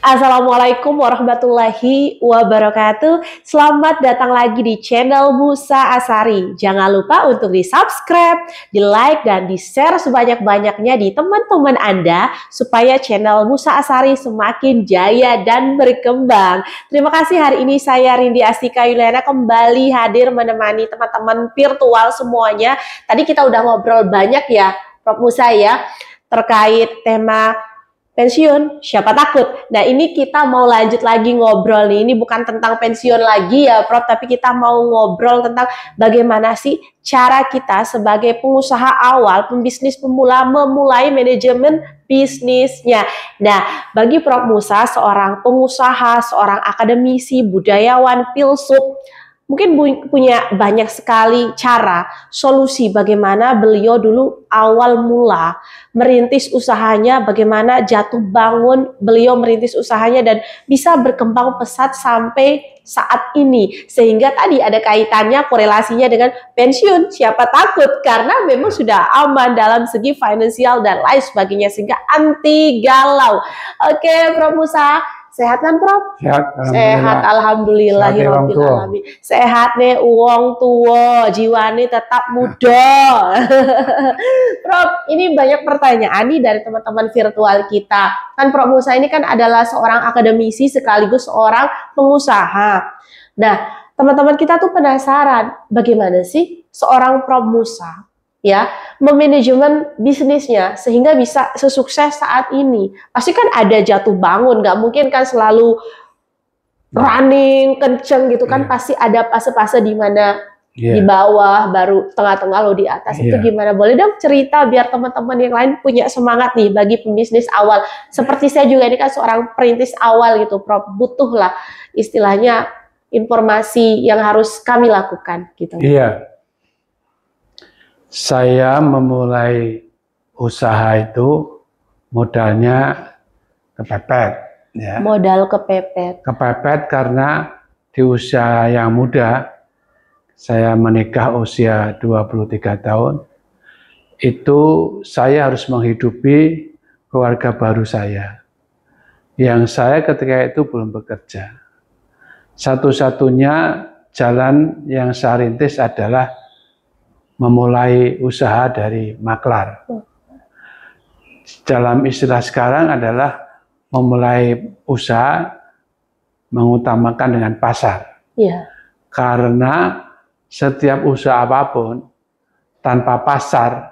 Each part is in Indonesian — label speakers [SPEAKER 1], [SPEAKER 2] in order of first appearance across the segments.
[SPEAKER 1] Assalamualaikum warahmatullahi wabarakatuh. Selamat datang lagi di channel Musa Asari. Jangan lupa untuk di-subscribe, di-like, dan di-share sebanyak-banyaknya di teman-teman Anda supaya channel Musa Asari semakin jaya dan berkembang. Terima kasih, hari ini saya Rindi Astika Yuliana kembali hadir menemani teman-teman virtual semuanya. Tadi kita udah ngobrol banyak ya, Prof. Musa ya, terkait tema pensiun, siapa takut. Nah, ini kita mau lanjut lagi ngobrol nih. Ini bukan tentang pensiun lagi ya, Prof, tapi kita mau ngobrol tentang bagaimana sih cara kita sebagai pengusaha awal, pembisnis pemula memulai manajemen bisnisnya. Nah, bagi Prof Musa, seorang pengusaha, seorang akademisi, budayawan, filsuf, mungkin punya banyak sekali cara, solusi bagaimana beliau dulu awal mula merintis usahanya, bagaimana jatuh bangun beliau merintis usahanya dan bisa berkembang pesat sampai saat ini. Sehingga tadi ada kaitannya, korelasinya dengan pensiun, siapa takut, karena memang sudah aman dalam segi finansial dan lain sebagainya, sehingga anti galau. Oke, Prof Musa, sehat kan, Prof?
[SPEAKER 2] Sehat,
[SPEAKER 1] sehat, alhamdulillah. Sehat nih uang tua, jiwanya tetap muda. Prof, ini banyak pertanyaan nih dari teman-teman virtual kita. Kan Prof Musa ini kan adalah seorang akademisi sekaligus seorang pengusaha. Nah, teman-teman kita tuh penasaran bagaimana sih seorang Prof Musa ya memanajemen bisnisnya sehingga bisa sesukses saat ini. Pasti kan ada jatuh bangun, nggak mungkin kan selalu running kenceng gitu kan, pasti ada fase-fase di mana di bawah baru tengah-tengah lo di atas. Itu gimana? Boleh dong cerita biar teman-teman yang lain punya semangat nih bagi pembisnis awal. Seperti saya juga ini kan seorang perintis awal gitu, Prof, butuh lah istilahnya informasi yang harus kami lakukan gitu.
[SPEAKER 2] Iya. Saya memulai usaha itu modalnya kepepet. Ya.
[SPEAKER 1] Modal kepepet.
[SPEAKER 2] Kepepet karena di usia yang muda, saya menikah usia 23 tahun, itu saya harus menghidupi keluarga baru saya. Yang saya ketika itu belum bekerja. Satu-satunya jalan yang saya rintis adalah memulai usaha dari maklar. Dalam istilah sekarang adalah memulai usaha mengutamakan dengan pasar. Karena setiap usaha apapun tanpa pasar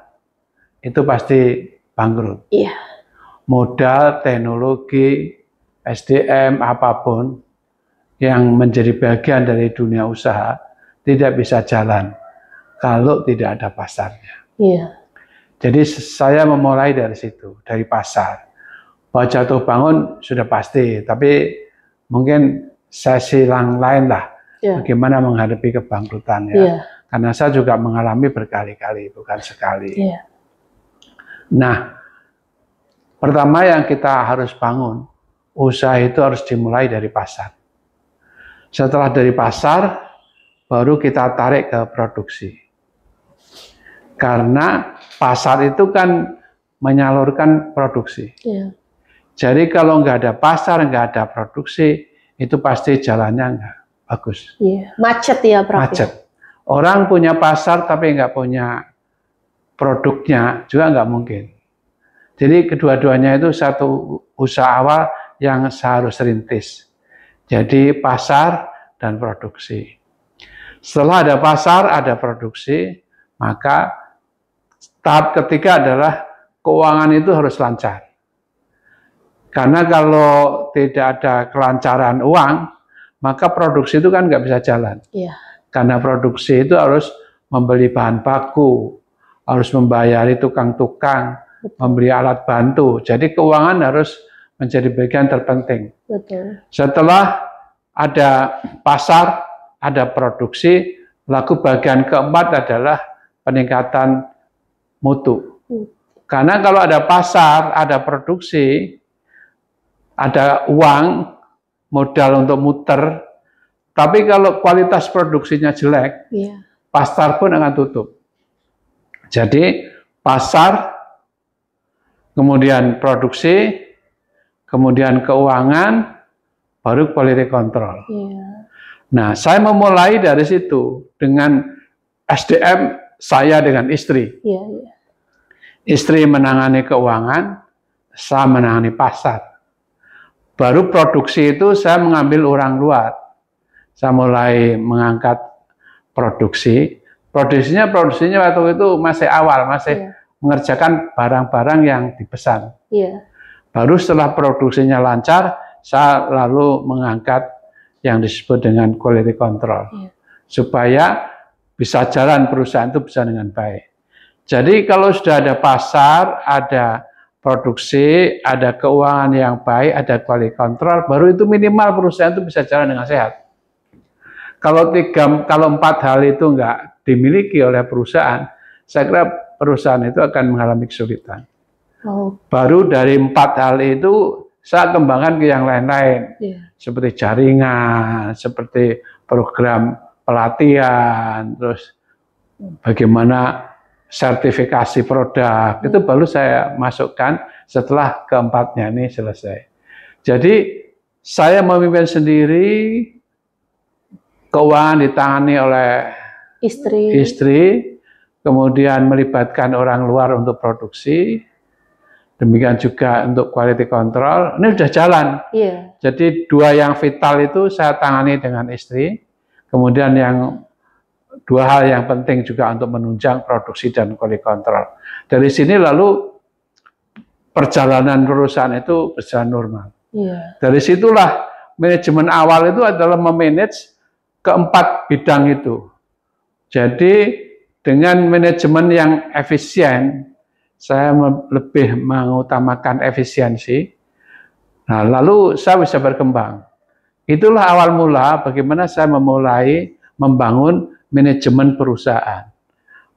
[SPEAKER 2] itu pasti bangkrut. Modal, teknologi, SDM, apapun yang menjadi bagian dari dunia usaha tidak bisa jalan kalau tidak ada pasarnya. Jadi saya memulai dari situ, dari pasar. Bahwa jatuh bangun sudah pasti, tapi mungkin sesi yang lain lah, bagaimana menghadapi kebangkrutan ya. Karena saya juga mengalami berkali-kali, bukan sekali. Nah, pertama yang kita harus bangun, usaha itu harus dimulai dari pasar. Setelah dari pasar, baru kita tarik ke produksi. Karena pasar itu kan menyalurkan produksi. Jadi kalau nggak ada pasar, nggak ada produksi, itu pasti jalannya nggak bagus.
[SPEAKER 1] Macet ya, Prof.
[SPEAKER 2] Macet. Orang punya pasar tapi nggak punya produknya juga nggak mungkin. Jadi kedua-duanya itu satu usaha awal yang harus rintis. Jadi pasar dan produksi. Setelah ada pasar, ada produksi, maka tahap ketiga adalah keuangan itu harus lancar. Karena kalau tidak ada kelancaran uang, maka produksi itu kan nggak bisa jalan. Karena produksi itu harus membeli bahan baku, harus membayari tukang-tukang, membeli alat bantu. Jadi keuangan harus menjadi bagian terpenting. Setelah ada pasar, ada produksi, lalu bagian keempat adalah peningkatan mutu. Karena kalau ada pasar, ada produksi, ada uang, modal untuk muter, tapi kalau kualitas produksinya jelek, pasar pun akan tutup. Jadi pasar, kemudian produksi, kemudian keuangan, baru quality control.
[SPEAKER 1] Iya.
[SPEAKER 2] Nah, saya memulai dari situ dengan SDM saya dengan istri.
[SPEAKER 1] Iya, iya.
[SPEAKER 2] Istri menangani keuangan, saya menangani pasar. Baru produksi itu saya mengambil orang luar. Saya mulai mengangkat produksi. Produksinya waktu itu masih awal, masih mengerjakan barang-barang yang dipesan.
[SPEAKER 1] Iya.
[SPEAKER 2] Baru setelah produksinya lancar, saya lalu mengangkat yang disebut dengan quality control. Iya. Supaya bisa jalan perusahaan itu bisa dengan baik. Jadi kalau sudah ada pasar, ada produksi, ada keuangan yang baik, ada quality control, baru itu minimal perusahaan itu bisa jalan dengan sehat. Kalau 4 hal itu enggak dimiliki oleh perusahaan, saya kira perusahaan itu akan mengalami kesulitan. Baru dari 4 hal itu saya kembangkan ke yang lain-lain, seperti jaringan, seperti program pelatihan, terus bagaimana sertifikasi produk, itu baru saya masukkan setelah keempatnya ini selesai. Jadi saya memimpin sendiri, keuangan ditangani oleh istri, kemudian melibatkan orang luar untuk produksi, demikian juga untuk quality control, ini sudah jalan.
[SPEAKER 1] Iya.
[SPEAKER 2] Jadi 2 yang vital itu saya tangani dengan istri, kemudian yang 2 hal yang penting juga untuk menunjang produksi dan quality control. Dari sini lalu perjalanan perusahaan itu berjalan normal.
[SPEAKER 1] Iya.
[SPEAKER 2] Dari situlah manajemen awal itu adalah memanage ke-4 bidang itu. Jadi dengan manajemen yang efisien, saya lebih mengutamakan efisiensi. Nah, lalu saya bisa berkembang. Itulah awal mula bagaimana saya memulai membangun manajemen perusahaan.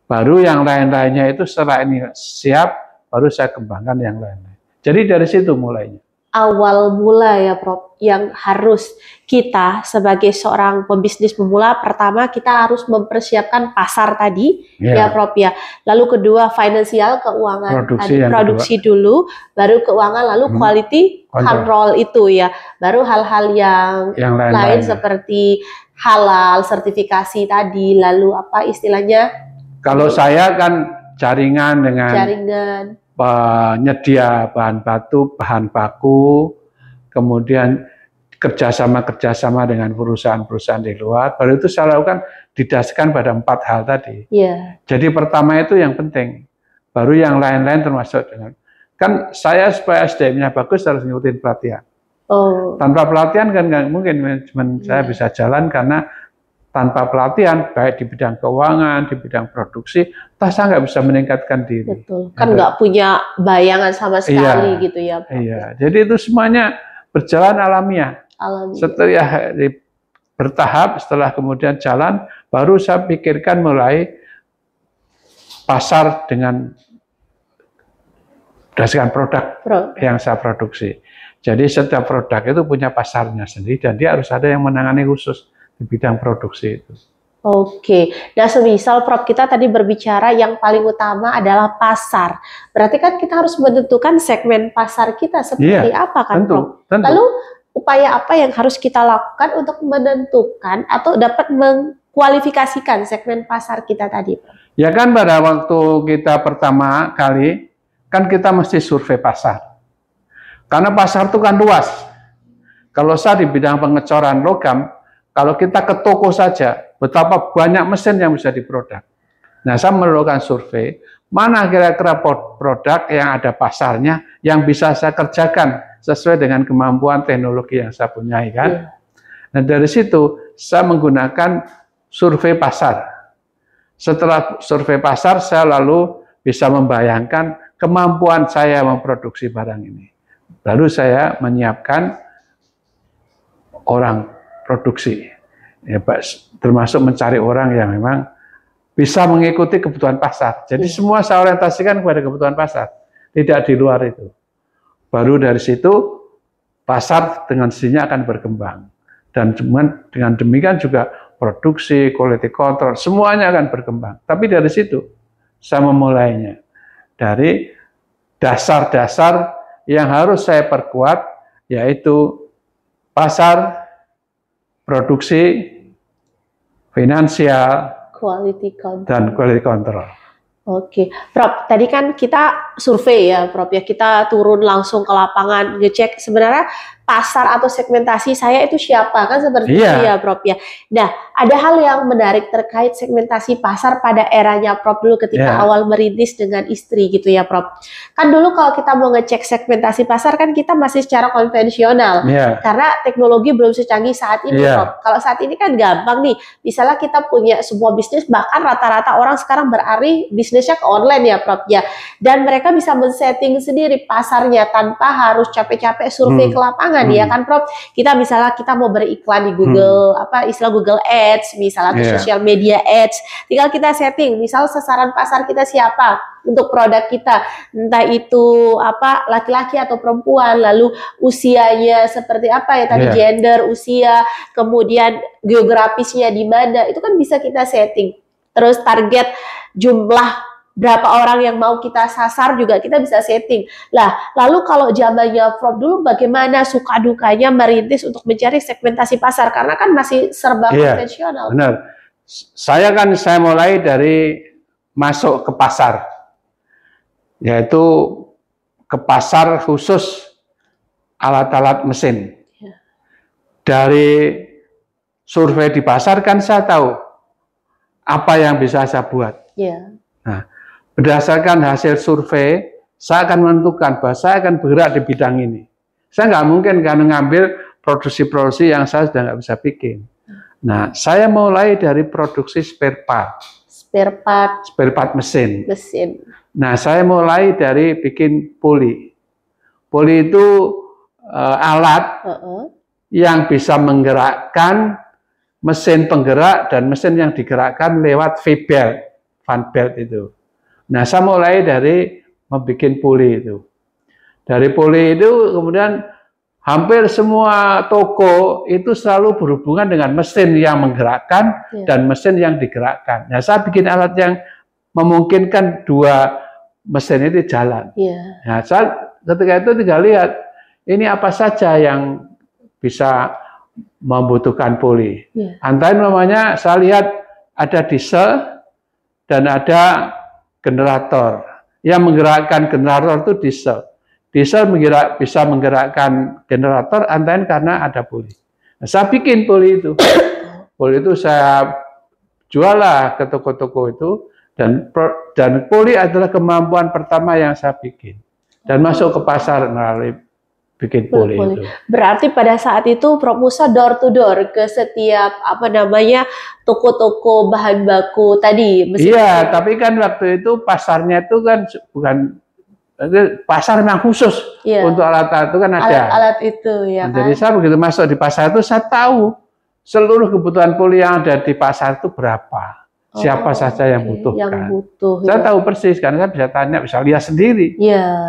[SPEAKER 2] Baru yang lain-lainnya itu setelah ini siap, baru saya kembangkan yang lain-lain. Jadi dari situ mulainya.
[SPEAKER 1] Awal mula ya Prof, yang harus kita sebagai seorang pembisnis pemula, pertama kita harus mempersiapkan pasar tadi, ya Prof ya. Lalu kedua finansial, keuangan, produksi dulu, baru keuangan, lalu quality control itu ya. Baru hal-hal yang lain seperti halal, sertifikasi tadi, lalu apa istilahnya?
[SPEAKER 2] Kalau saya kan jaringan dengan penyedia bahan baku, kemudian kerjasama dengan perusahaan-perusahaan di luar, baru itu saya lakukan didasarkan pada 4 hal tadi. Jadi pertama itu yang penting, baru yang lain-lain termasuk dengan, kan saya supaya SDM-nya bagus harus ngikutin pelatihan. Tanpa pelatihan kan nggak mungkin manajemen saya bisa jalan, karena tanpa pelatihan, baik di bidang keuangan, di bidang produksi, saya nggak bisa meningkatkan diri.
[SPEAKER 1] Betul, kan nggak punya bayangan sama sekali gitu ya.
[SPEAKER 2] Iya, jadi itu semuanya berjalan alamiah. Setelah bertahap, setelah kemudian jalan, baru saya pikirkan mulai pasar dengan berdasarkan produk yang saya produksi. Jadi setiap produk itu punya pasarnya sendiri, dan dia harus ada yang menangani khusus di bidang produksi itu.
[SPEAKER 1] Oke, nah semisal Prof kita tadi berbicara yang paling utama adalah pasar. Berarti kan kita harus menentukan segmen pasar kita seperti apa kan Prof? Lalu upaya apa yang harus kita lakukan untuk menentukan atau dapat mengkualifikasikan segmen pasar kita tadi Prof?
[SPEAKER 2] Ya kan pada waktu kita pertama kali, kan kita mesti survei pasar. Karena pasar itu kan luas. Kalau saya di bidang pengecoran logam, kalau kita ke toko saja, betapa banyak mesin yang bisa diproduk. Nah, saya melakukan survei, mana kira-kira produk yang ada pasarnya, yang bisa saya kerjakan sesuai dengan kemampuan teknologi yang saya punyai kan. Nah, dari situ saya menggunakan survei pasar. Setelah survei pasar, saya lalu bisa membayangkan kemampuan saya memproduksi barang ini. Lalu saya menyiapkan orang produksi, ya, termasuk mencari orang yang memang bisa mengikuti kebutuhan pasar. Jadi semua saya orientasikan kepada kebutuhan pasar, tidak di luar itu. Baru dari situ pasar dengan sendirinya akan berkembang, dan dengan demikian juga produksi, quality control, semuanya akan berkembang. Tapi dari situ saya memulainya dari dasar-dasar yang harus saya perkuat yaitu pasar, produksi, finansial,
[SPEAKER 1] Quality control.
[SPEAKER 2] dan quality control.
[SPEAKER 1] Oke, Prof. Tadi kan kita survei ya, Prof. Ya, kita turun langsung ke lapangan, ngecek sebenarnya pasar atau segmentasi saya itu siapa, kan seperti itu ya, Prof. Ya. Nah, ada hal yang menarik terkait segmentasi pasar pada eranya Prof dulu ketika awal merintis dengan istri gitu ya, Prof. Kan dulu kalau kita mau ngecek segmentasi pasar kan kita masih secara konvensional, karena teknologi belum secanggih saat ini, Prof. Kalau saat ini kan gampang nih, misalnya kita punya sebuah bisnis, bahkan rata-rata orang sekarang beralih bisnisnya ke online ya, Prof. Ya. Dan mereka bisa men-setting sendiri pasarnya tanpa harus capek-capek survei ke lapangan. Ya kan, Prof. Kita misalnya kita mau beriklan di Google, istilah Google Ads, misalnya atau social media ads, tinggal kita setting, misal sasaran pasar kita siapa untuk produk kita, entah itu laki-laki atau perempuan, lalu usianya seperti apa ya tadi, gender, usia, kemudian geografisnya di mana, itu kan bisa kita setting. Terus target jumlah berapa orang yang mau kita sasar juga kita bisa setting. Lah, lalu kalau zamannya Prof dulu bagaimana suka dukanya merintis untuk mencari segmentasi pasar, karena kan masih serba konvensional.
[SPEAKER 2] Benar. Saya mulai dari masuk ke pasar, yaitu ke pasar khusus alat-alat mesin. Dari survei di pasar kan saya tahu apa yang bisa saya buat. Nah, berdasarkan hasil survei, saya akan menentukan bahwa saya akan bergerak di bidang ini. Saya nggak mungkin kan ngambil produksi-produksi yang saya sudah nggak bisa bikin. Nah, saya mulai dari produksi spare part mesin. Nah, saya mulai dari bikin puli. Puli itu alat yang bisa menggerakkan mesin penggerak dan mesin yang digerakkan lewat V-belt, fan belt itu. Nah, saya mulai dari membuat puli itu. Dari puli itu kemudian hampir semua toko itu selalu berhubungan dengan mesin yang menggerakkan dan mesin yang digerakkan. Nah, saya bikin alat yang memungkinkan dua mesin itu jalan. Nah, saya ketika itu tinggal lihat ini apa saja yang bisa membutuhkan puli. Antara namanya saya lihat ada diesel dan ada generator. Yang menggerakkan generator itu diesel. Diesel bisa menggerakkan generator antara karena ada puli. Nah, saya bikin puli itu. Puli itu saya jual lah ke toko-toko itu, dan puli adalah kemampuan pertama yang saya bikin. Dan masuk ke pasar melalui bikin puli itu.
[SPEAKER 1] Berarti pada saat itu Prof Musa door to door ke setiap toko-toko bahan baku tadi.
[SPEAKER 2] Iya, tapi kan waktu itu pasarnya itu kan bukan pasar yang khusus untuk alat-alat itu kan ada.
[SPEAKER 1] Alat-alat itu ya kan.
[SPEAKER 2] Jadi saya begitu masuk di pasar itu saya tahu seluruh kebutuhan puli yang ada di pasar itu berapa. Siapa saja yang butuhkan. Saya tahu persis karena saya bisa tanya, bisa lihat sendiri.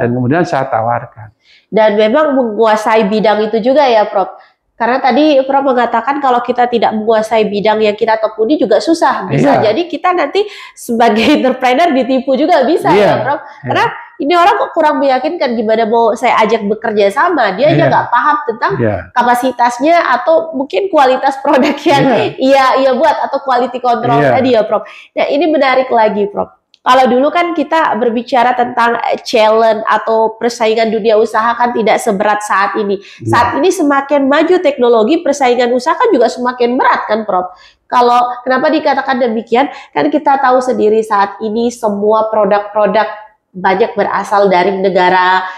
[SPEAKER 2] Dan kemudian saya tawarkan. Dan
[SPEAKER 1] memang menguasai bidang itu juga ya, Prof. Karena tadi Prof mengatakan kalau kita tidak menguasai bidang yang kita tekuni juga susah. Bisa jadi kita nanti sebagai entrepreneur ditipu juga bisa ya, Prof. Karena ini orang kok kurang meyakinkan, gimana mau saya ajak bekerja sama, dia aja nggak paham tentang kapasitasnya atau mungkin kualitas produk yang ia buat atau quality control tadi ya, Prof. Nah, ini menarik lagi, Prof. Kalau dulu kan kita berbicara tentang challenge atau persaingan dunia usaha kan tidak seberat saat ini. Saat ini semakin maju teknologi, persaingan usaha kan juga semakin berat kan, Prof. Kalau kenapa dikatakan demikian? Kan kita tahu sendiri saat ini semua produk-produk banyak berasal dari negara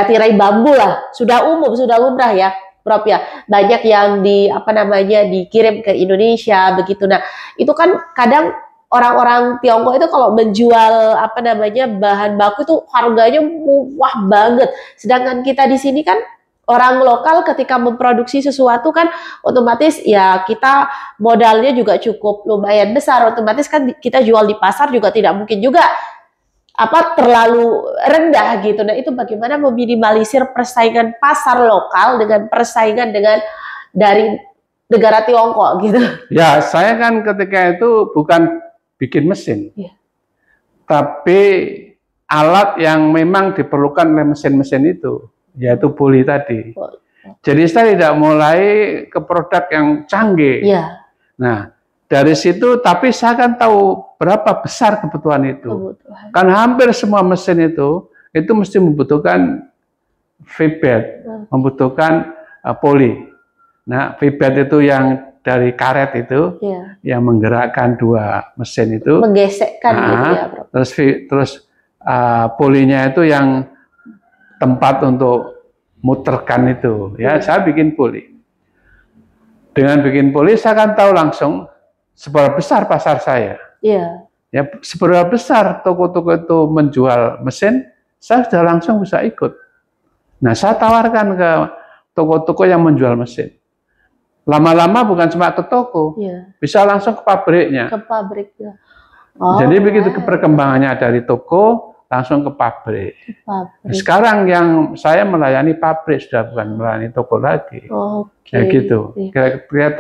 [SPEAKER 1] tirai bambu lah. Sudah umum, sudah lumrah ya, Prof ya. Banyak yang dikirim ke Indonesia begitu. Nah, itu kan kadang orang-orang Tiongkok itu kalau menjual bahan baku itu harganya murah banget. Sedangkan kita di sini kan orang lokal ketika memproduksi sesuatu kan otomatis ya kita modalnya juga cukup lumayan besar. Otomatis kan kita jual di pasar juga tidak mungkin juga terlalu rendah gitu. Nah, itu bagaimana meminimalisir persaingan pasar lokal dengan persaingan dari negara Tiongkok gitu.
[SPEAKER 2] Ya, saya kan ketika itu bukan bikin mesin, tapi alat yang memang diperlukan oleh mesin-mesin itu. yaitu poli tadi.
[SPEAKER 1] Oh.
[SPEAKER 2] Jadi saya tidak mulai ke produk yang canggih.
[SPEAKER 1] Iya.
[SPEAKER 2] Nah, dari situ, tapi saya kan tahu berapa besar kebutuhan itu. Kan hampir semua mesin itu mesti membutuhkan V-bed, membutuhkan poli. Nah, V-bed itu yang dari karet itu, yang menggerakkan dua mesin itu.
[SPEAKER 1] Menggesekkan gitu ya, Bro.
[SPEAKER 2] Terus polinya itu yang tempat untuk muterkan itu. Ya, saya bikin poli. Dengan bikin poli, saya kan tahu langsung seberapa besar pasar saya.
[SPEAKER 1] Iya.
[SPEAKER 2] Ya, seberapa besar toko-toko itu menjual mesin, saya sudah langsung bisa ikut. Nah, saya tawarkan ke toko-toko yang menjual mesin. Lama-lama bukan cuma ke toko, bisa langsung ke pabriknya.
[SPEAKER 1] Ke pabrik ya.
[SPEAKER 2] Jadi begitu perkembangannya dari toko langsung ke pabrik. Sekarang yang saya melayani pabrik, sudah bukan melayani toko lagi. Ya gitu. Kira-kira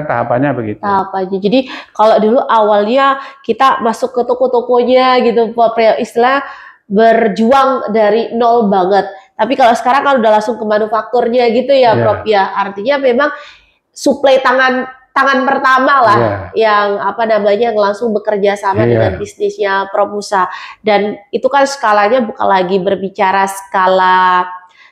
[SPEAKER 2] tahapannya begitu.
[SPEAKER 1] Tahapannya. Jadi kalau dulu awalnya kita masuk ke toko-tokonya gitu, istilah berjuang dari nol banget. Tapi kalau sekarang kan udah langsung ke manufakturnya gitu ya, Prof ya. Artinya memang suplai tangan pertama lah, yang yang langsung bekerja sama dengan bisnisnya Prof Musa. Dan itu kan skalanya bukan lagi berbicara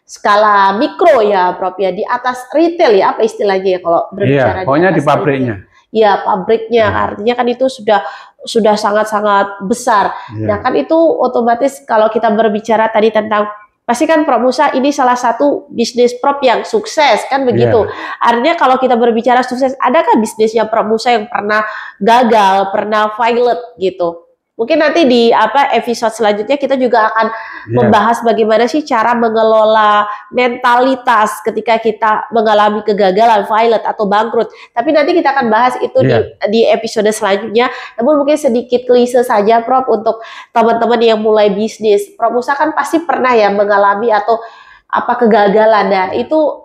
[SPEAKER 1] skala mikro ya, Prof ya, di atas retail ya, apa istilahnya ya kalau berbicara
[SPEAKER 2] pokoknya di pabriknya.
[SPEAKER 1] Ya, pabriknya. Artinya kan itu sudah sangat-sangat besar. Nah, kan itu otomatis kalau kita berbicara tadi tentang, pasti kan Prof Musa ini salah satu bisnis Prof yang sukses, kan begitu. Artinya kalau kita berbicara sukses, adakah bisnisnya Prof Musa yang pernah gagal, pernah violet gitu? Mungkin nanti di episode selanjutnya kita juga akan membahas bagaimana sih cara mengelola mentalitas ketika kita mengalami kegagalan, violet atau bangkrut. Tapi nanti kita akan bahas itu di episode selanjutnya. Namun mungkin sedikit klise saja, Prof, untuk teman-teman yang mulai bisnis. Prof Musa kan pasti pernah ya mengalami atau kegagalan. Nah, itu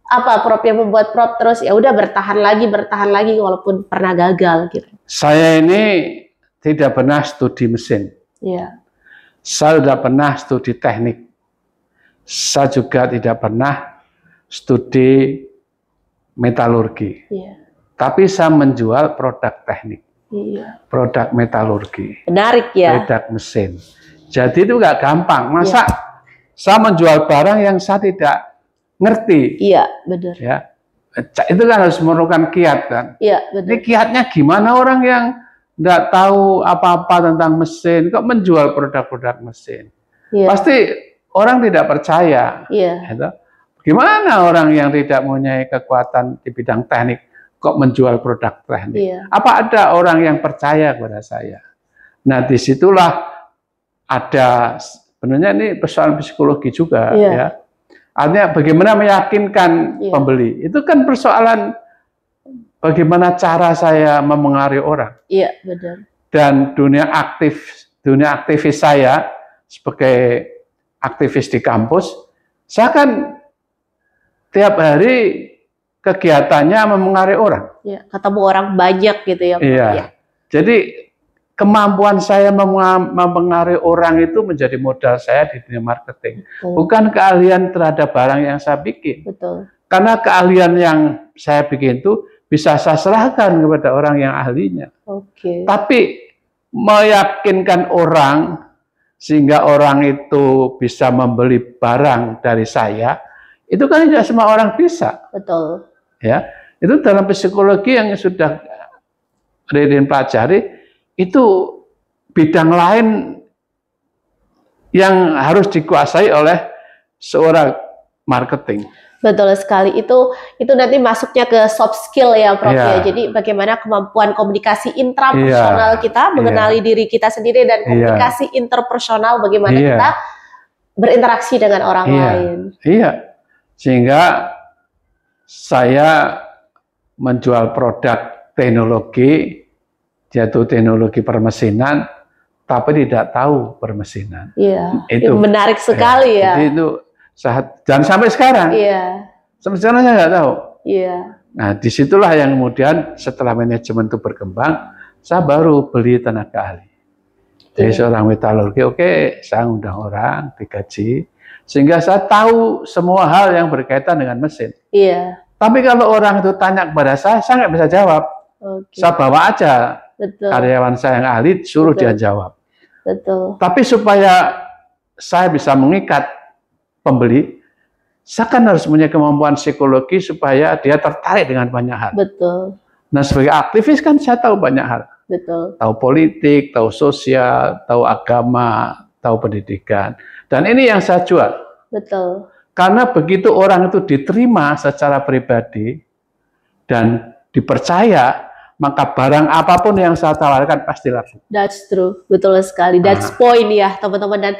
[SPEAKER 1] apa, Prof, yang membuat Prof terus ya udah bertahan lagi walaupun pernah gagal gitu?
[SPEAKER 2] Saya ini tidak pernah studi mesin. Saya tidak pernah studi teknik. Saya juga tidak pernah studi metalurgi. Tapi saya menjual produk teknik, produk metalurgi,
[SPEAKER 1] menarik ya,
[SPEAKER 2] produk mesin. Jadi itu nggak gampang. Masa saya menjual barang yang saya tidak ngerti?
[SPEAKER 1] Iya, benar.
[SPEAKER 2] Ya, itu kan harus memerlukan kiat kan.
[SPEAKER 1] Iya, benar.
[SPEAKER 2] Ini kiatnya gimana orang yang nggak tahu apa-apa tentang mesin kok menjual produk-produk mesin? Pasti orang tidak percaya. Gitu. Gimana orang yang tidak mempunyai kekuatan di bidang teknik kok menjual produk teknik? Apa ada orang yang percaya kepada saya? Nah, disitulah ada sebenarnya ini persoalan psikologi juga ya. Artinya bagaimana meyakinkan pembeli. Itu kan persoalan bagaimana cara saya memengaruhi orang. Iya, benar. Dan dunia aktivis saya sebagai aktivis di kampus, saya kan tiap hari kegiatannya memengaruhi orang. Iya, ketemu orang banyak gitu ya, Pak. Iya. Jadi kemampuan saya mempengaruhi orang itu menjadi modal saya di dunia marketing. Bukan keahlian terhadap barang yang saya bikin. Betul. Karena keahlian yang saya bikin itu bisa saya serahkan kepada orang yang ahlinya. Tapi meyakinkan orang sehingga orang itu bisa membeli barang dari saya, itu kan tidak semua orang bisa. Betul. Ya, itu dalam psikologi yang sudah Ririn pelajari, itu bidang lain yang harus dikuasai oleh seorang marketing. Betul sekali, itu nanti masuknya ke soft skill ya, Prof ya. Jadi bagaimana kemampuan komunikasi intrapersonal kita, mengenali diri kita sendiri, dan komunikasi interpersonal, bagaimana kita berinteraksi dengan orang lain. Sehingga saya menjual produk teknologi, yaitu teknologi permesinan, tapi tidak tahu permesinan. Itu menarik sekali ya. Jadi itu dan sampai sekarang, sampai sekarang saya nggak tahu. Nah, disitulah yang kemudian setelah manajemen itu berkembang, saya baru beli tenaga ahli. Jadi seorang metalurgi, saya undang orang, digaji, Sehingga saya tahu semua hal yang berkaitan dengan mesin.
[SPEAKER 1] Iya.
[SPEAKER 2] Tapi kalau orang itu tanya kepada saya nggak bisa jawab.
[SPEAKER 1] Oke.
[SPEAKER 2] Saya bawa aja karyawan saya yang ahli, suruh dia jawab.
[SPEAKER 1] Betul.
[SPEAKER 2] Tapi supaya saya bisa mengikat pembeli, saya kan harus punya kemampuan psikologi supaya dia tertarik dengan banyak hal.
[SPEAKER 1] Betul.
[SPEAKER 2] Nah, sebagai aktivis kan saya tahu banyak hal.
[SPEAKER 1] Betul.
[SPEAKER 2] Tahu politik, tahu sosial, tahu agama, tahu pendidikan. Dan ini yang saya jual.
[SPEAKER 1] Betul.
[SPEAKER 2] Karena begitu orang itu diterima secara pribadi dan dipercaya, maka barang apapun yang saya tawarkan pasti laku.
[SPEAKER 1] That's true, betul sekali. That's point ya teman-teman. Dan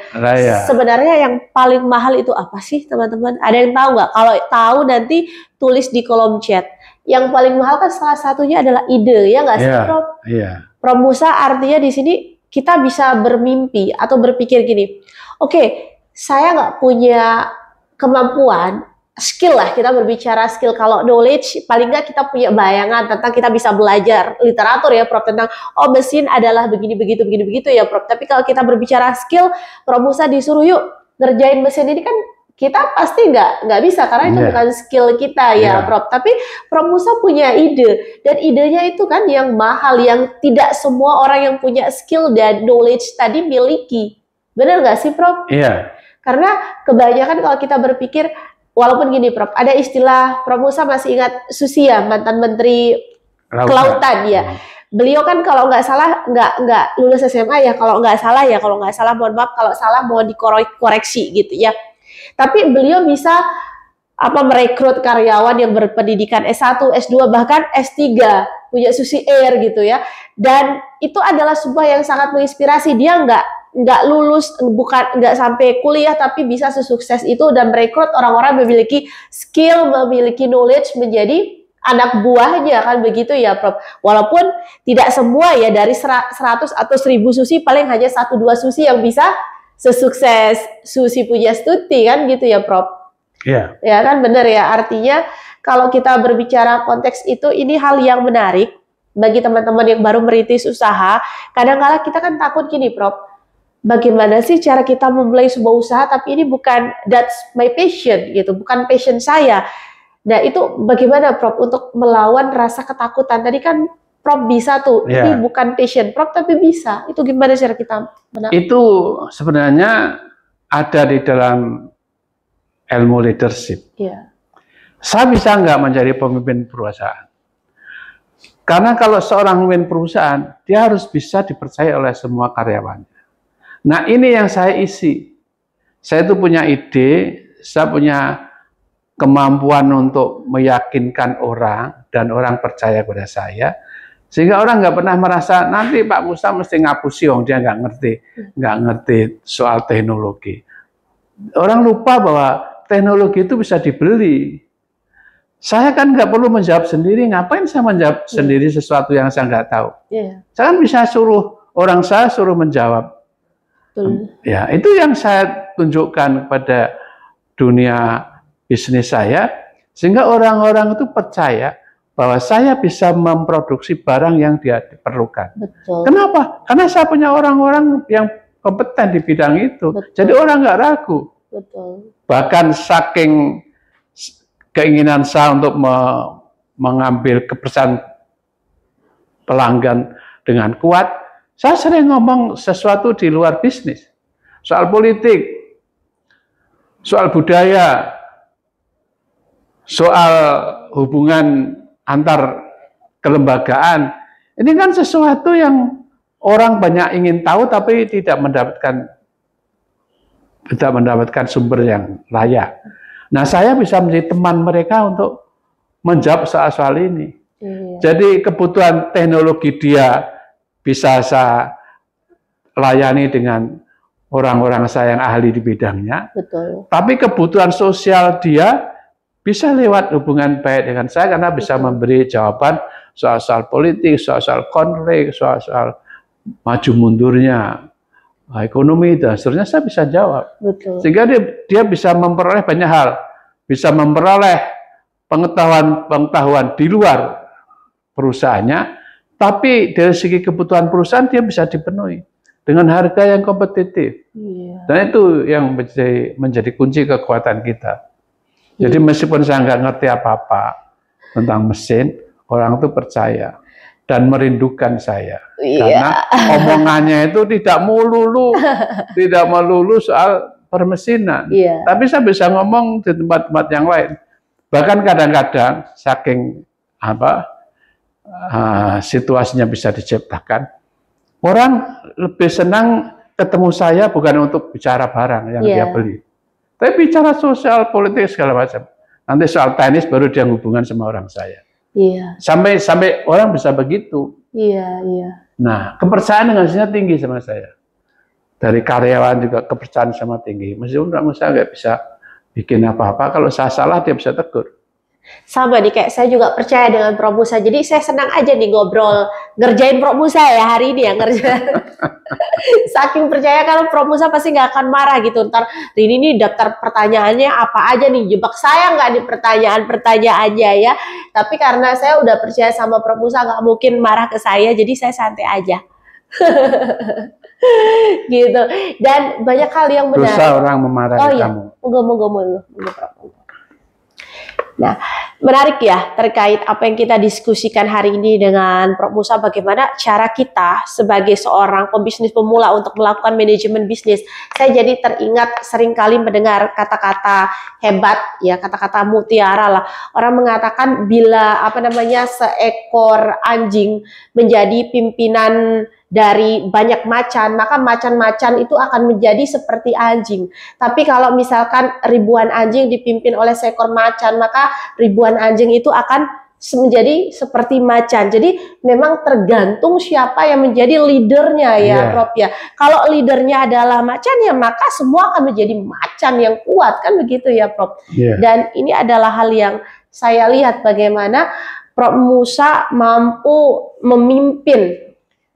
[SPEAKER 1] sebenarnya yang paling mahal itu apa sih teman-teman? Ada yang tahu nggak? Kalau tahu nanti tulis di kolom chat. Yang paling mahal kan salah satunya adalah ide, ya nggak sih, Prof?
[SPEAKER 2] Iya.
[SPEAKER 1] Prof Musa, artinya di sini kita bisa bermimpi atau berpikir gini, oke, saya nggak punya kemampuan, skill lah, kita berbicara skill. Kalau knowledge, paling nggak kita punya bayangan tentang kita bisa belajar literatur ya Prof, tentang oh mesin adalah begini begitu ya Prof. Tapi kalau kita berbicara skill, Prof Musa disuruh yuk ngerjain mesin ini kan kita pasti nggak bisa karena itu bukan skill kita ya Prof. Tapi Prof Musa punya ide, dan idenya itu kan yang mahal, yang tidak semua orang yang punya skill dan knowledge tadi miliki. Benar nggak sih Prof?
[SPEAKER 2] Iya.
[SPEAKER 1] Karena kebanyakan kalau kita berpikir, walaupun gini Prof, ada istilah, Prof Musa masih ingat Susi ya, mantan Menteri Kelautan ya. Beliau kan kalau nggak salah nggak lulus SMA ya, kalau nggak salah mohon maaf, kalau salah mohon dikoreksi gitu ya. Tapi beliau bisa merekrut karyawan yang berpendidikan S1, S2, bahkan S3, punya Susi Air gitu ya. Dan itu adalah sebuah yang sangat menginspirasi. Dia nggak lulus, nggak sampai kuliah, tapi bisa sesukses itu dan merekrut orang-orang memiliki skill, memiliki knowledge menjadi anak buahnya, kan begitu ya Prof. Walaupun tidak semua ya, dari 100 atau 1000 Susi paling hanya 1-2 Susi yang bisa sesukses Susi Pujastuti, kan gitu ya Prof.
[SPEAKER 2] Iya.
[SPEAKER 1] Ya kan, benar ya. Artinya kalau kita berbicara konteks itu, ini hal yang menarik bagi teman-teman yang baru merintis usaha. Kadang-kala kita kan takut gini Prof, bagaimana sih cara kita memulai sebuah usaha tapi ini bukan that's my passion gitu, bukan passion saya. Nah itu bagaimana Prof untuk melawan rasa ketakutan? Tadi kan Prof bisa tuh, ini bukan passion Prof tapi bisa. Itu gimana cara kita menang?
[SPEAKER 2] Itu sebenarnya ada di dalam ilmu leadership.
[SPEAKER 1] Iya.
[SPEAKER 2] Saya bisa nggak menjadi pemimpin perusahaan? Karena kalau seorang pemimpin perusahaan, dia harus bisa dipercaya oleh semua karyawannya. Nah ini yang saya isi. Saya itu punya ide, saya punya kemampuan untuk meyakinkan orang, dan orang percaya kepada saya. Sehingga orang nggak pernah merasa nanti Pak Musa mesti ngapusi, dia nggak ngerti soal teknologi. Orang lupa bahwa teknologi itu bisa dibeli. Saya kan nggak perlu menjawab sendiri, ngapain saya menjawab sendiri sesuatu yang saya nggak tahu. Saya kan bisa suruh orang saya suruh menjawab. Ya, itu yang saya tunjukkan kepada dunia bisnis saya, sehingga orang-orang itu percaya bahwa saya bisa memproduksi barang yang dia perlukan.
[SPEAKER 1] Betul.
[SPEAKER 2] Kenapa? Karena saya punya orang-orang yang kompeten di bidang itu. Betul. Jadi orang nggak ragu.
[SPEAKER 1] Betul.
[SPEAKER 2] Bahkan saking keinginan saya untuk mengambil kepercayaan pelanggan dengan kuat, saya sering ngomong sesuatu di luar bisnis. Soal politik, soal budaya, soal hubungan antar kelembagaan. Ini kan sesuatu yang orang banyak ingin tahu tapi tidak mendapatkan sumber yang layak. Nah, saya bisa menjadi teman mereka untuk menjawab soal-soal ini. Jadi kebutuhan teknologi dia bisa saya layani dengan orang-orang saya yang ahli di bidangnya.
[SPEAKER 1] Betul. Tapi
[SPEAKER 2] kebutuhan sosial dia bisa lewat hubungan baik dengan saya, karena bisa memberi jawaban soal-soal politik, soal-soal konflik, soal-soal maju mundurnya ekonomi dan seterusnya, saya bisa jawab.
[SPEAKER 1] Betul.
[SPEAKER 2] Sehingga dia bisa memperoleh banyak hal, bisa memperoleh pengetahuan di luar perusahaannya, tapi dari segi kebutuhan perusahaan dia bisa dipenuhi. dengan harga yang kompetitif.
[SPEAKER 1] Iya.
[SPEAKER 2] Dan itu yang menjadi kunci kekuatan kita. Jadi meskipun saya nggak ngerti apa-apa tentang mesin, orang itu percaya dan merindukan saya. Karena omongannya itu tidak melulu soal permesinan. Tapi saya bisa ngomong di tempat-tempat yang lain. Bahkan kadang-kadang saking situasinya bisa diciptakan, orang lebih senang ketemu saya bukan untuk bicara barang yang dia beli, tapi bicara sosial, politik segala macam. Nanti soal tenis baru dia hubungan sama orang saya. Sampai orang bisa begitu. Nah, kepercayaan dengan saya tinggi sama saya. Dari karyawan juga kepercayaan sama tinggi. Meskipun saya nggak bisa bikin apa-apa, kalau saya salah dia bisa tegur.
[SPEAKER 1] Sama nih, kayak saya juga percaya dengan Prof. Musa. Jadi saya senang aja nih ngobrol, ngerjain Prof. Musa ya hari ini ya ngerjain. Saking percaya kalau Prof. Musa pasti nggak akan marah gitu. Ntar ini nih daftar pertanyaannya apa aja nih, jebak saya nggak di pertanyaan-pertanyaannya ya. Tapi karena saya udah percaya sama Prof. Musa nggak mungkin marah ke saya, jadi saya santai aja. Gitu. Dan banyak hal yang benar.
[SPEAKER 2] Dosa orang memarahi kamu.
[SPEAKER 1] Moga-moga Prof. Nah, menarik ya terkait apa yang kita diskusikan hari ini dengan Prof. Musa, bagaimana cara kita sebagai seorang pembisnis pemula untuk melakukan manajemen bisnis. Saya jadi teringat seringkali mendengar kata-kata hebat ya, kata-kata mutiara lah. Orang mengatakan bila seekor anjing menjadi pimpinan dari banyak macan, maka macan-macan itu akan menjadi seperti anjing. Tapi kalau misalkan ribuan anjing dipimpin oleh seekor macan, maka ribuan anjing itu akan menjadi seperti macan. Jadi memang tergantung siapa yang menjadi leadernya ya, Prof ya. Kalau leadernya adalah macan ya, maka semua akan menjadi macan yang kuat, kan begitu ya, Prof. Dan ini adalah hal yang saya lihat bagaimana Prof Musa mampu memimpin,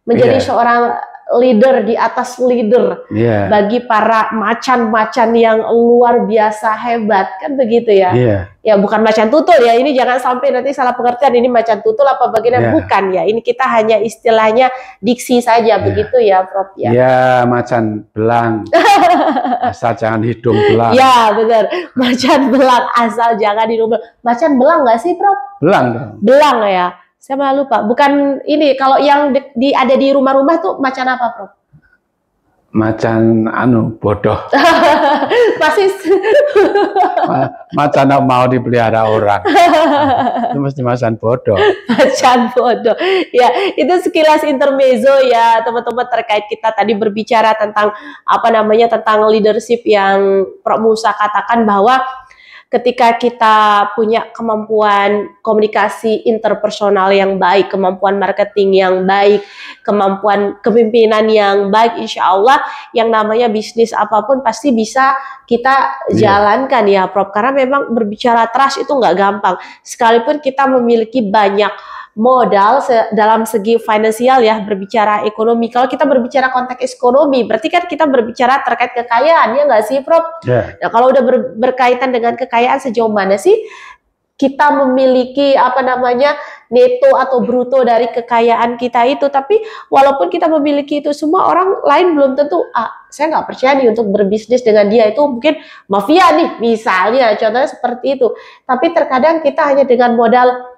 [SPEAKER 1] menjadi seorang leader di atas leader bagi para macan-macan yang luar biasa hebat, kan begitu ya? Ya bukan macan tutul ya, ini jangan sampai nanti salah pengertian ini macan tutul apa bagian bukan ya. Ini kita hanya istilahnya diksi saja begitu ya, Prof ya.
[SPEAKER 2] Ya macan belang, asal jangan hidung belang.
[SPEAKER 1] Ya benar, macan belang asal jangan hidung belang. Macan belang nggak sih, Prof?
[SPEAKER 2] Belang dong.
[SPEAKER 1] Belang ya. Saya malah lupa. Bukan ini, kalau yang ada di rumah-rumah tuh macan apa, Prof?
[SPEAKER 2] Macan bodoh.
[SPEAKER 1] Pasti.
[SPEAKER 2] Macan mau dipelihara orang. Itu mesti macan bodoh.
[SPEAKER 1] Macan bodoh. Ya, itu sekilas intermezzo ya, teman-teman, terkait kita tadi berbicara tentang tentang leadership yang Prof Musa katakan bahwa ketika kita punya kemampuan komunikasi interpersonal yang baik, kemampuan marketing yang baik, kemampuan kepemimpinan yang baik, insya Allah yang namanya bisnis apapun pasti bisa kita jalankan ya, Prof. Karena memang berbicara trust itu nggak gampang. Sekalipun kita memiliki banyak modal dalam segi finansial ya, berbicara ekonomi. Kalau kita berbicara konteks ekonomi, berarti kan kita berbicara terkait kekayaan, ya nggak sih, Prof? Nah, kalau udah berkaitan dengan kekayaan, sejauh mana sih kita memiliki neto atau bruto dari kekayaan kita itu? Tapi walaupun kita memiliki itu semua, orang lain belum tentu, saya nggak percaya nih untuk berbisnis dengan dia, itu mungkin mafia nih, misalnya, contohnya seperti itu. Tapi terkadang kita hanya dengan modal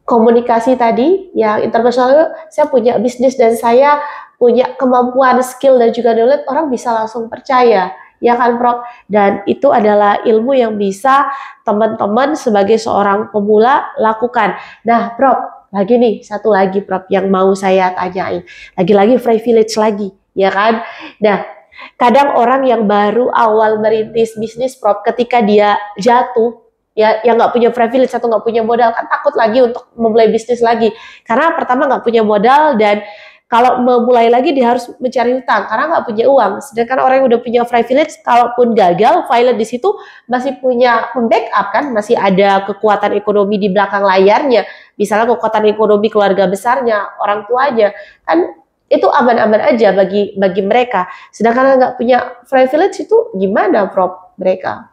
[SPEAKER 1] komunikasi tadi yang interpersonal, saya punya bisnis dan saya punya kemampuan, skill dan juga knowledge, orang bisa langsung percaya, ya kan, Prof? Dan itu adalah ilmu yang bisa teman-teman sebagai seorang pemula lakukan. Nah, Prof, lagi nih satu lagi, Prof, yang mau saya tanyain, lagi-lagi privilege lagi, ya kan? Nah, kadang orang yang baru awal merintis bisnis, Prof, ketika dia jatuh ya, yang nggak punya privilege atau nggak punya modal, kan takut lagi untuk memulai bisnis lagi, karena pertama nggak punya modal, dan kalau memulai lagi dia harus mencari hutang karena nggak punya uang. Sedangkan orang yang udah punya privilege, kalaupun gagal, pilot di situ masih punya backup kan, masih ada kekuatan ekonomi di belakang layarnya, misalnya kekuatan ekonomi keluarga besarnya, orang tuanya, kan itu aman-aman aja bagi mereka. Sedangkan nggak punya privilege itu gimana, Prof, mereka?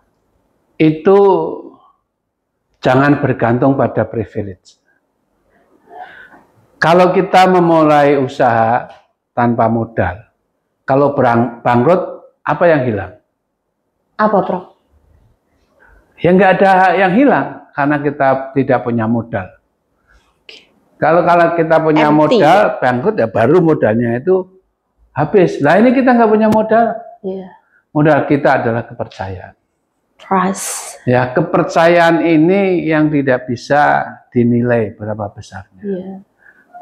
[SPEAKER 2] Itu jangan bergantung pada privilege. Kalau kita memulai usaha tanpa modal, Kalau bangkrut, apa yang hilang?
[SPEAKER 1] Apa, Prof?
[SPEAKER 2] Ya nggak ada yang hilang karena kita tidak punya modal. Kalau kita punya modal, bangkrut ya baru modalnya itu habis. Nah ini kita nggak punya modal. Modal kita adalah kepercayaan.
[SPEAKER 1] Trust.
[SPEAKER 2] Ya, kepercayaan ini yang tidak bisa dinilai berapa besarnya.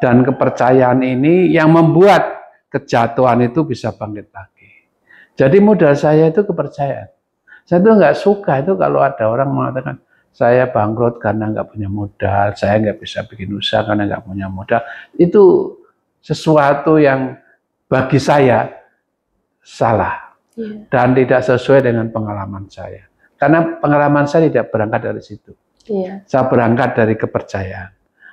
[SPEAKER 2] Dan kepercayaan ini yang membuat kejatuhan itu bisa bangkit lagi. Jadi modal saya itu kepercayaan. Saya tuh nggak suka itu kalau ada orang mengatakan saya bangkrut karena nggak punya modal, saya nggak bisa bikin usaha karena nggak punya modal. Itu sesuatu yang bagi saya salah dan tidak sesuai dengan pengalaman saya. Karena pengalaman saya tidak berangkat dari situ. Saya berangkat dari kepercayaan.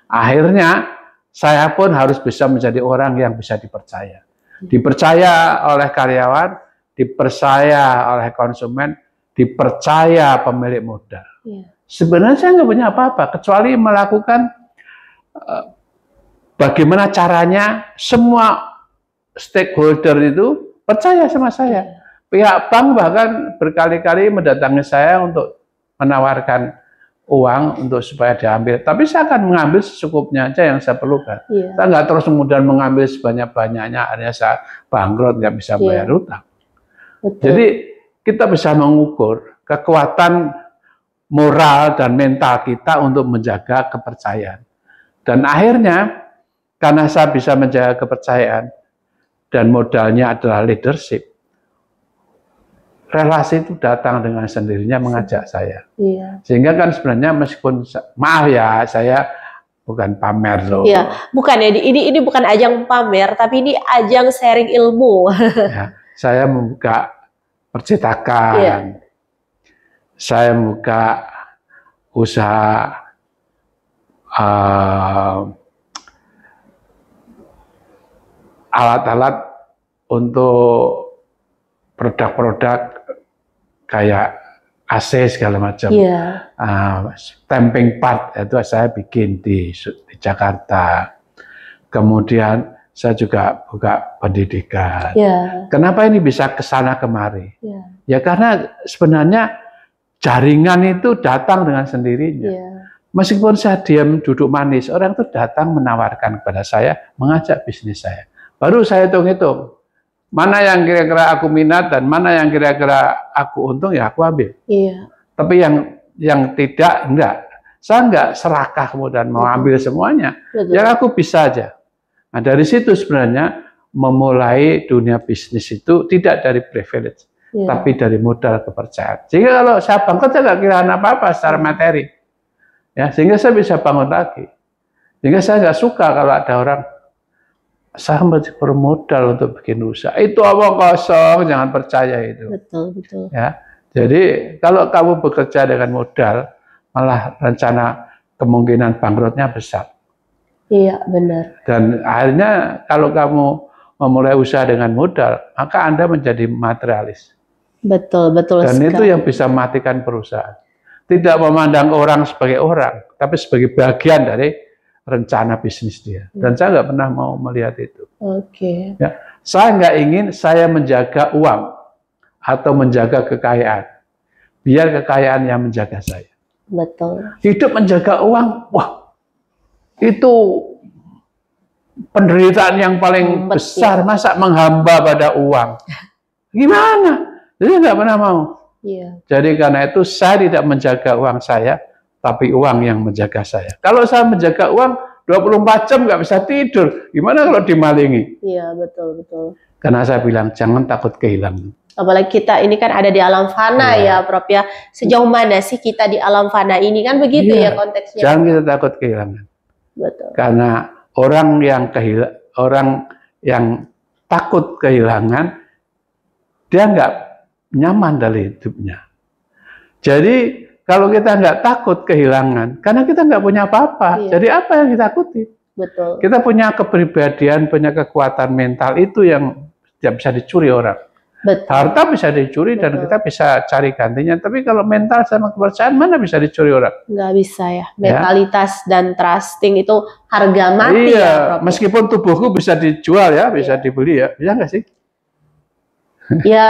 [SPEAKER 2] Akhirnya saya pun harus bisa menjadi orang yang bisa dipercaya. Dipercaya oleh karyawan, dipercaya oleh konsumen, dipercaya pemilik modal. Sebenarnya saya nggak punya apa-apa, kecuali melakukan bagaimana caranya semua stakeholder itu percaya sama saya. Pihak bank bahkan berkali-kali mendatangi saya untuk menawarkan uang untuk supaya diambil. Tapi saya akan mengambil secukupnya aja yang saya perlukan. Saya nggak terus kemudian mengambil sebanyak-banyaknya, akhirnya saya bangkrut, nggak bisa bayar utang. Jadi kita bisa mengukur kekuatan moral dan mental kita untuk menjaga kepercayaan. Dan akhirnya, karena saya bisa menjaga kepercayaan, dan modalnya adalah leadership, relasi itu datang dengan sendirinya mengajak saya. Sehingga kan sebenarnya meskipun, maaf ya, saya bukan pamer loh.
[SPEAKER 1] Bukan ya, ini bukan ajang pamer, tapi ini ajang sharing ilmu.
[SPEAKER 2] Saya membuka percetakan. Saya membuka usaha alat-alat untuk produk-produk kayak AC segala macam. Stamping part itu saya bikin di Jakarta. Kemudian saya juga buka pendidikan. Kenapa ini bisa kesana kemari? Ya karena sebenarnya jaringan itu datang dengan sendirinya. Meskipun saya diam duduk manis, orang itu datang menawarkan kepada saya, mengajak bisnis saya. Baru saya hitung-hitung, mana yang kira-kira aku minat dan mana yang kira-kira aku untung, ya aku ambil. Tapi yang tidak, enggak. Saya enggak serakah kemudian mau ambil semuanya. Yang aku bisa aja. Nah dari situ sebenarnya memulai dunia bisnis itu tidak dari privilege. Tapi dari modal kepercayaan. Sehingga kalau saya bangkrut, saya nggak kehilangan apa-apa secara materi. Ya, sehingga saya bisa bangun lagi. Sehingga saya nggak suka kalau ada orang, saya masih bermodal untuk bikin usaha. Itu omong kosong, jangan percaya itu.
[SPEAKER 1] Betul.
[SPEAKER 2] Ya, jadi kalau kamu bekerja dengan modal, malah rencana kemungkinan bangkrutnya besar.
[SPEAKER 1] Iya, benar.
[SPEAKER 2] Dan akhirnya kalau kamu memulai usaha dengan modal, maka Anda menjadi materialis.
[SPEAKER 1] Betul
[SPEAKER 2] Dan
[SPEAKER 1] sekali.
[SPEAKER 2] itu yang bisa matikan perusahaan. Tidak memandang orang sebagai orang, tapi sebagai bagian dari rencana bisnis dia. Dan saya nggak pernah mau melihat itu. Ya, saya nggak ingin saya menjaga uang atau menjaga kekayaan. Biar kekayaan yang menjaga saya.
[SPEAKER 1] Betul.
[SPEAKER 2] Hidup menjaga uang, wah, itu penderitaan yang paling besar. Masa menghamba pada uang? Gimana? Jadi nggak pernah mau. Jadi karena itu saya tidak menjaga uang saya, tapi uang yang menjaga saya. Kalau saya menjaga uang 24 jam nggak bisa tidur, gimana kalau dimalingi?
[SPEAKER 1] Iya, betul.
[SPEAKER 2] Karena saya bilang jangan takut kehilangan.
[SPEAKER 1] Apalagi kita ini kan ada di alam fana ya, Prof ya. Sejauh mana sih kita di alam fana ini, kan begitu ya konteksnya.
[SPEAKER 2] Jangan kita takut kehilangan.
[SPEAKER 1] Betul.
[SPEAKER 2] Karena orang yang takut kehilangan, dia nggak nyaman dari hidupnya. Jadi kalau kita nggak takut kehilangan, karena kita nggak punya apa-apa, jadi apa yang kita takuti?
[SPEAKER 1] Betul.
[SPEAKER 2] Kita punya kepribadian, punya kekuatan mental itu yang tidak bisa dicuri orang.
[SPEAKER 1] Betul.
[SPEAKER 2] Harta bisa dicuri dan kita bisa cari gantinya, tapi kalau mental sama kepercayaan mana bisa dicuri orang?
[SPEAKER 1] Nggak bisa ya. Mentalitas dan trusting itu harga mati ya, Prof.
[SPEAKER 2] Meskipun tubuhku bisa dijual ya, bisa dibeli ya, bisa nggak sih?
[SPEAKER 1] Ya,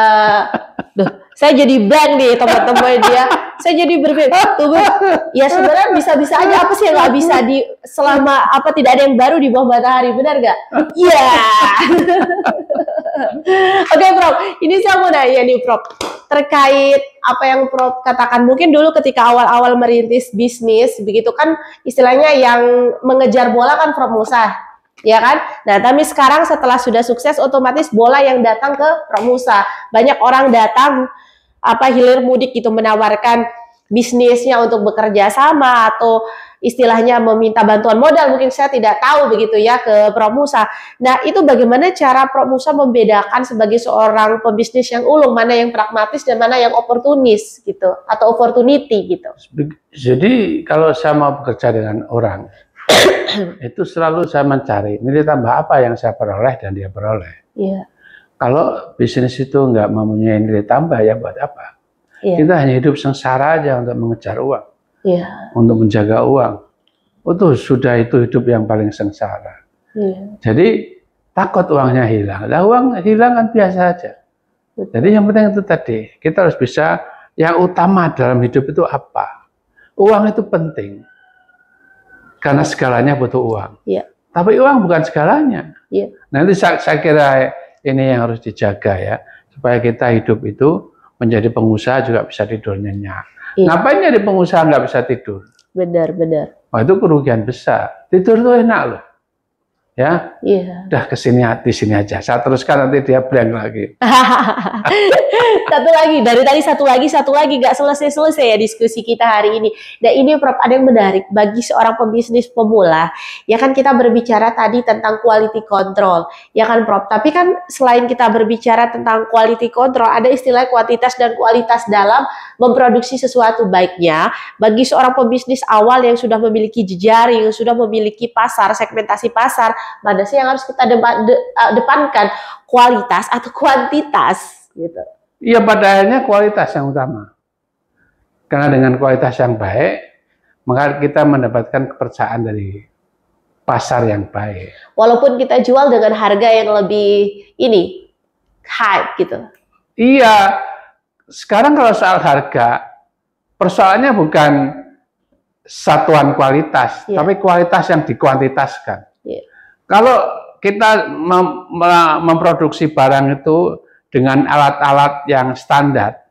[SPEAKER 1] duh, saya jadi blank nih teman-teman dia. Saya jadi berpikir, tuh, ya sebenarnya bisa-bisa aja, apa sih yang nggak bisa di selama apa tidak ada yang baru di bawah matahari, benar nggak? Iya. Oke, Prof. Ini saya mau nanya nih, Prof. Terkait apa yang Prof katakan, mungkin dulu ketika awal-awal merintis bisnis, begitu kan istilahnya yang mengejar bola kan Prof Musa. Ya kan? Nah, tapi sekarang setelah sudah sukses, otomatis bola yang datang ke Prof Musa. Banyak orang datang hilir mudik gitu menawarkan bisnisnya untuk bekerja sama atau istilahnya meminta bantuan modal, mungkin saya tidak tahu begitu ya ke Prof Musa. Nah, itu bagaimana cara Prof Musa membedakan sebagai seorang pembisnis yang ulung, mana yang pragmatis dan mana yang oportunis gitu atau opportunity gitu.
[SPEAKER 2] Jadi kalau saya mau bekerja dengan orang itu selalu saya mencari nilai tambah apa yang saya peroleh dan dia peroleh.
[SPEAKER 1] Iya.
[SPEAKER 2] Kalau bisnis itu nggak mempunyai nilai tambah, ya buat apa? Iya. Kita hanya hidup sengsara aja untuk mengejar uang, iya, untuk menjaga uang. Sudah itu hidup yang paling sengsara. Iya. Jadi takut uangnya hilang. Nah, uang hilang kan biasa aja. Jadi yang penting itu tadi, kita harus bisa, yang utama dalam hidup itu apa? Uang itu penting. Karena segalanya butuh uang. Iya. Tapi uang bukan segalanya. Iya. Nanti saya kira ini yang harus dijaga ya, supaya kita hidup itu menjadi pengusaha juga bisa tidur nyenyak. Iya. Ngapain jadi pengusaha nggak bisa tidur? Benar. Itu kerugian besar. Tidur tuh enak loh. Ya, iya. Udah di sini aja. Saya teruskan, nanti dia blank lagi. Satu lagi, nggak selesai ya diskusi kita hari ini. Nah ini Prof, ada yang menarik bagi seorang pembisnis pemula. Ya kan kita berbicara tadi tentang quality control, ya kan Prof. Tapi kan selain kita berbicara tentang quality control, ada istilah kuantitas dan kualitas dalam memproduksi sesuatu. Baiknya bagi seorang pembisnis awal yang sudah memiliki jejaring, yang sudah memiliki pasar, segmentasi pasar, mana sih yang harus kita depankan, kualitas atau kuantitas gitu? Iya, pada akhirnya kualitas yang utama. Karena dengan kualitas yang baik, maka kita mendapatkan kepercayaan dari pasar yang baik. Walaupun kita jual dengan harga yang lebih high gitu. Iya. Sekarang kalau soal harga, persoalannya bukan satuan kualitas, tapi kualitas yang dikuantitaskan. Kalau kita memproduksi barang itu dengan alat-alat yang standar,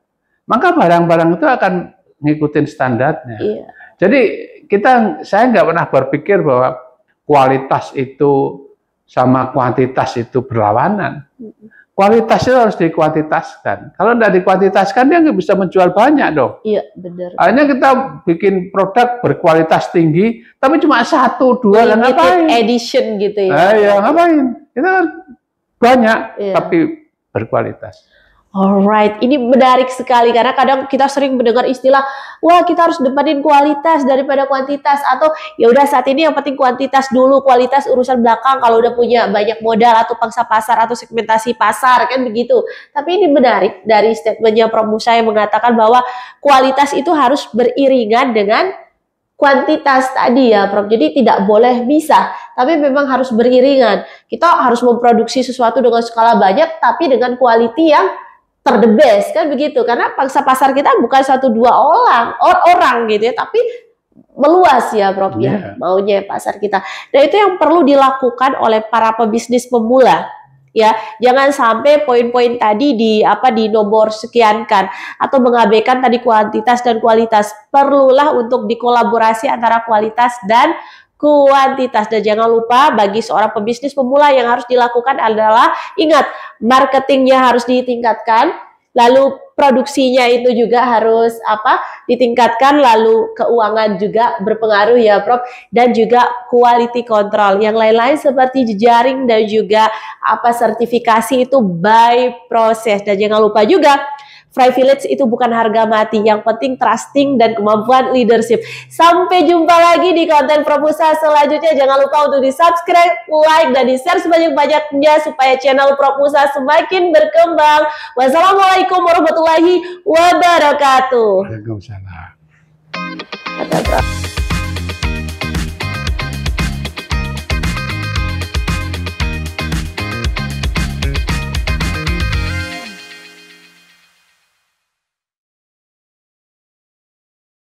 [SPEAKER 2] maka barang-barang itu akan ngikutin standarnya. Iya. Jadi saya nggak pernah berpikir bahwa kualitas itu sama kuantitas itu berlawanan. Kualitas itu harus dikuantitaskan. Kalau tidak dikuantitaskan, dia nggak bisa menjual banyak dong. Iya, benar. Akhirnya kita bikin produk berkualitas tinggi, tapi cuma 1, 2, lah ngapain? Edition gitu ya. Ya ngapain? Kita kan banyak, tapi berkualitas. Alright, ini menarik sekali karena kadang kita sering mendengar istilah, wah kita harus depanin kualitas daripada kuantitas, atau ya udah saat ini yang penting kuantitas dulu, kualitas urusan belakang kalau udah punya banyak modal atau pangsa pasar atau segmentasi pasar kan begitu. Tapi ini menarik dari statementnya Prof Musa yang mengatakan bahwa kualitas itu harus beriringan dengan kuantitas tadi ya Prof. Jadi tidak boleh bisa, tapi memang harus beriringan. Kita harus memproduksi sesuatu dengan skala banyak, tapi dengan quality yang the best kan begitu, karena pangsa pasar kita bukan 1-2 orang gitu ya, tapi meluas ya Prof ya maunya pasar kita. Dan itu yang perlu dilakukan oleh para pebisnis pemula ya. Jangan sampai poin-poin tadi di nomor sekiankan atau mengabaikan tadi kuantitas dan kualitas. Perlulah untuk dikolaborasi antara kualitas dan kuantitas. Dan jangan lupa bagi seorang pebisnis pemula yang harus dilakukan adalah ingat, marketingnya harus ditingkatkan, lalu produksinya itu juga harus ditingkatkan, lalu keuangan juga berpengaruh ya Prof, dan juga quality control. Yang lain-lain seperti jejaring dan juga sertifikasi itu by proses. Dan jangan lupa juga privilege itu bukan harga mati, yang penting trusting dan kemampuan leadership. Sampai jumpa lagi di konten Prof Musa selanjutnya. Jangan lupa untuk di subscribe, like, dan di share sebanyak-banyaknya supaya channel Prof Musa semakin berkembang. Wassalamualaikum warahmatullahi wabarakatuh. Waalaikumsalam.